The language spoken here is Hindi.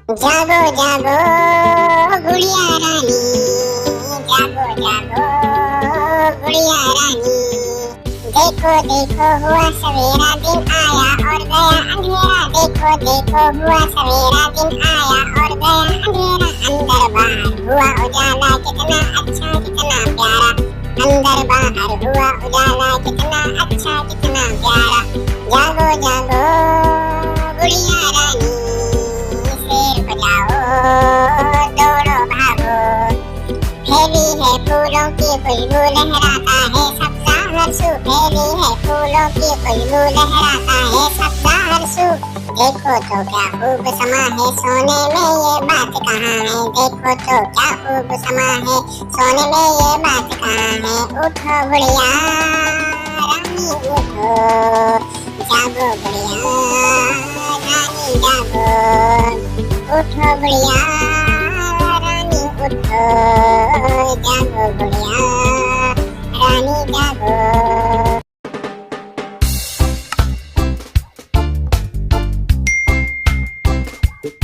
जागो जागो गुड़िया रानी, जागो जागो गुड़िया रानी। देखो देखो हुआ सवेरा, दिन आया और गया अंधेरा। देखो देखो हुआ सवेरा, दिन आया और गया अंधेरा। अंदर बाहर हुआ उजाला, कितना अच्छा कितना प्यारा। अंदर बाहर हुआ उजाला, कितना अच्छा कितना प्यारा। जागो जागो गुड़िया रानी, शेर बजाओ दौड़ो भागो। फैली है फूलों की खुशबू, लहराता है सब्जा हरसू। फैली है फूलों की खुशबू, लहराता है सब्जा हरसू। देखो तो क्या खूब समा है सोने में, ये बात कहाँ है। देखो तो क्या खूब समा है सोने में, ये बात कहाँ है। उठो गुड़िया रानी उठो, जागो गुड़िया रानी जागो। उठो गुड़िया रानी उठो, जागो गुड़िया रानी जागो।